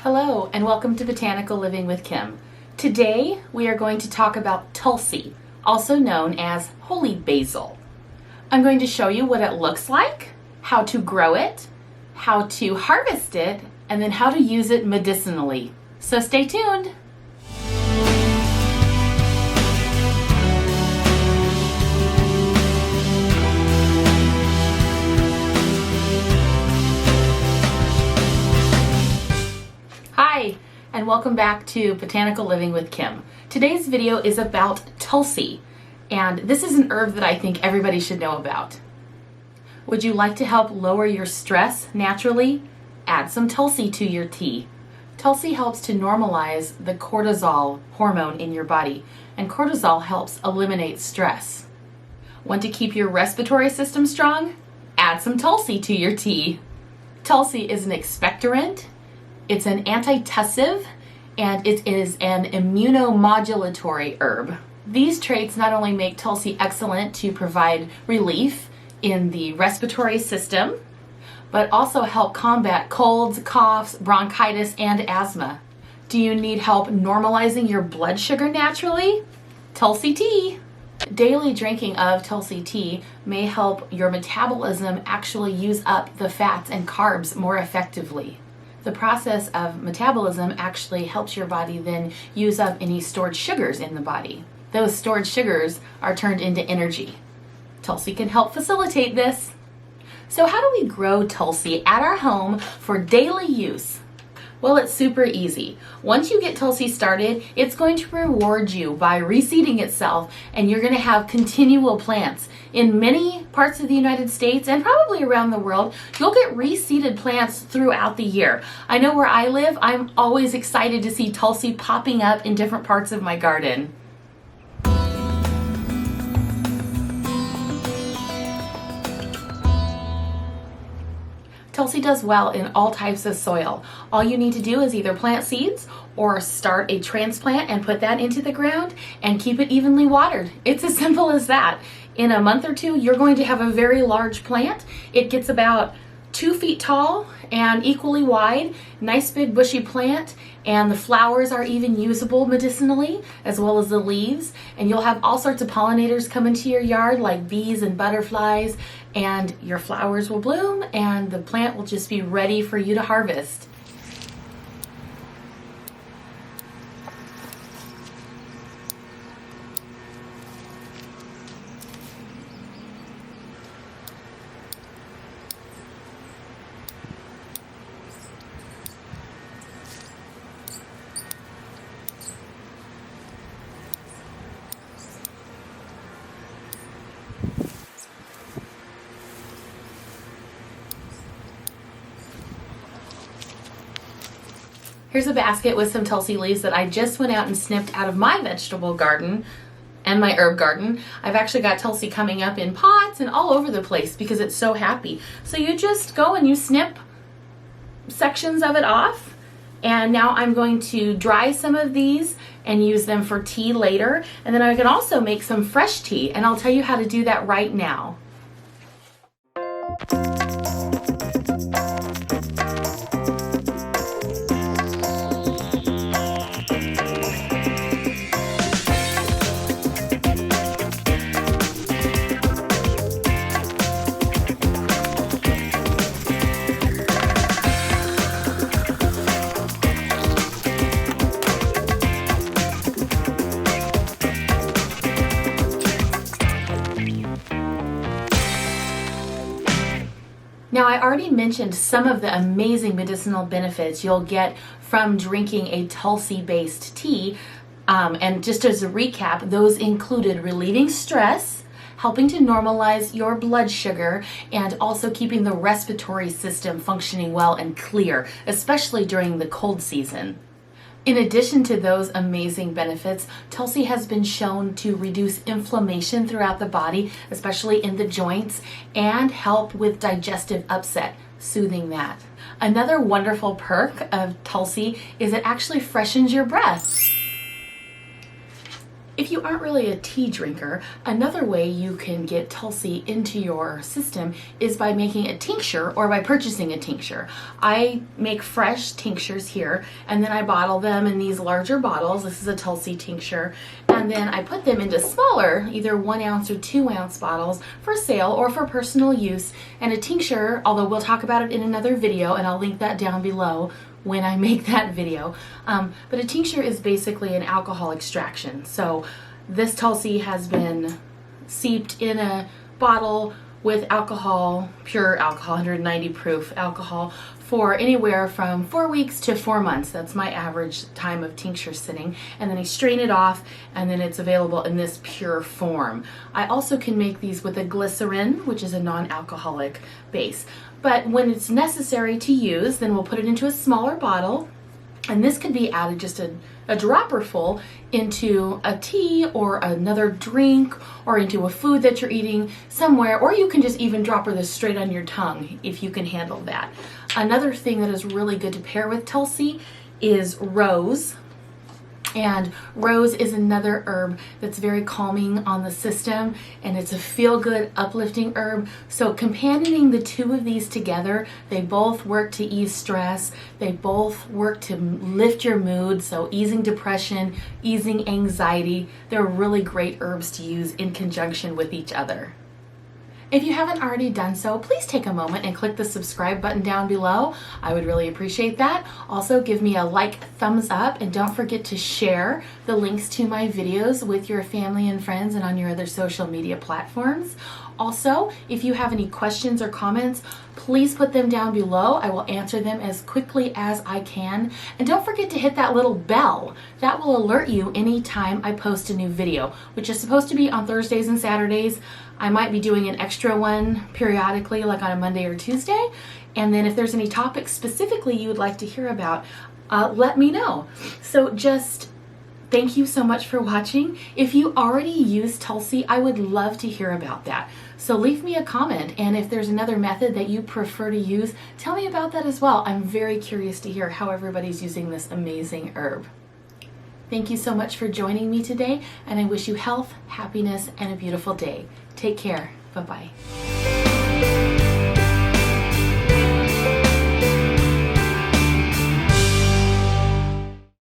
Hello and welcome to Botanical Living with Kim. Today we are going to talk about Tulsi, also known as Holy Basil. I'm going to show you what it looks like, how to grow it, how to harvest it, and then how to use it medicinally. So stay tuned. Hi, and welcome back to Botanical Living with Kim. Today's video is about Tulsi, and this is an herb that I think everybody should know about. Would you like to help lower your stress naturally? Add some Tulsi to your tea. Tulsi helps to normalize the cortisol hormone in your body, and cortisol helps eliminate stress. Want to keep your respiratory system strong? Add some Tulsi to your tea. Tulsi is an expectorant. It's an antitussive, and it is an immunomodulatory herb. These traits not only make Tulsi excellent to provide relief in the respiratory system, but also help combat colds, coughs, bronchitis, and asthma. Do you need help normalizing your blood sugar naturally? Tulsi tea. Daily drinking of Tulsi tea may help your metabolism actually use up the fats and carbs more effectively. The process of metabolism actually helps your body then use up any stored sugars in the body. Those stored sugars are turned into energy. Tulsi can help facilitate this. So how do we grow Tulsi at our home for daily use? Well, it's super easy. Once you get Tulsi started, it's going to reward you by reseeding itself, and you're going to have continual plants. In many parts of the United States and probably around the world, you'll get reseeded plants throughout the year. I know where I live, I'm always excited to see Tulsi popping up in different parts of my garden. Tulsi does well in all types of soil. All you need to do is either plant seeds or start a transplant and put that into the ground and keep it evenly watered. It's as simple as that. In a month or two, you're going to have a very large plant. It gets about 2 feet tall and equally wide, nice big bushy plant, and the flowers are even usable medicinally, as well as the leaves. And you'll have all sorts of pollinators come into your yard, like bees and butterflies, and your flowers will bloom and the plant will just be ready for you to harvest. Here's a basket with some Tulsi leaves that I just went out and snipped out of my vegetable garden and my herb garden. I've actually got Tulsi coming up in pots and all over the place because it's so happy. So you just go and you snip sections of it off. And now I'm going to dry some of these and use them for tea later. And then I can also make some fresh tea, and I'll tell you how to do that right now. Now, I already mentioned some of the amazing medicinal benefits you'll get from drinking a Tulsi-based tea. And just as a recap, those included relieving stress, helping to normalize your blood sugar, and also keeping the respiratory system functioning well and clear, especially during the cold season. In addition to those amazing benefits, Tulsi has been shown to reduce inflammation throughout the body, especially in the joints, and help with digestive upset, soothing that. Another wonderful perk of Tulsi is it actually freshens your breath. If you aren't really a tea drinker, another way you can get Tulsi into your system is by making a tincture or by purchasing a tincture. I make fresh tinctures here, and then I bottle them in these larger bottles. This is a Tulsi tincture, and then I put them into smaller, either 1 ounce or 2 ounce bottles for sale or for personal use. And a tincture, although we'll talk about it in another video, and I'll link that down below when I make that video. But a tincture is basically an alcohol extraction. So this Tulsi has been seeped in a bottle with alcohol, pure alcohol, 190 proof alcohol, for anywhere from 4 weeks to 4 months. That's my average time of tincture sitting. And then I strain it off, and then it's available in this pure form. I also can make these with a glycerin, which is a non-alcoholic base. But when it's necessary to use, then we'll put it into a smaller bottle, and this could be added just a dropper full into a tea or another drink or into a food that you're eating somewhere, or you can just even dropper this straight on your tongue if you can handle that. Another thing that is really good to pair with Tulsi is rose. And rose is another herb that's very calming on the system, and it's a feel-good, uplifting herb. So companioning the two of these together, they both work to ease stress. They both work to lift your mood, so easing depression, easing anxiety. They're really great herbs to use in conjunction with each other. If you haven't already done so, please take a moment and click the subscribe button down below. I would really appreciate that. Also, give me a thumbs up, and don't forget to share the links to my videos with your family and friends and on your other social media platforms. Also, if you have any questions or comments, please put them down below. I will answer them as quickly as I can. And don't forget to hit that little bell. That will alert you anytime I post a new video, which is supposed to be on Thursdays and Saturdays. I might be doing an extra one periodically, like on a Monday or Tuesday. And then if there's any topics specifically you would like to hear about, let me know. So just thank you so much for watching. If you already use Tulsi, I would love to hear about that. So leave me a comment, and if there's another method that you prefer to use, tell me about that as well. I'm very curious to hear how everybody's using this amazing herb. Thank you so much for joining me today, and I wish you health, happiness, and a beautiful day. Take care. Bye-bye.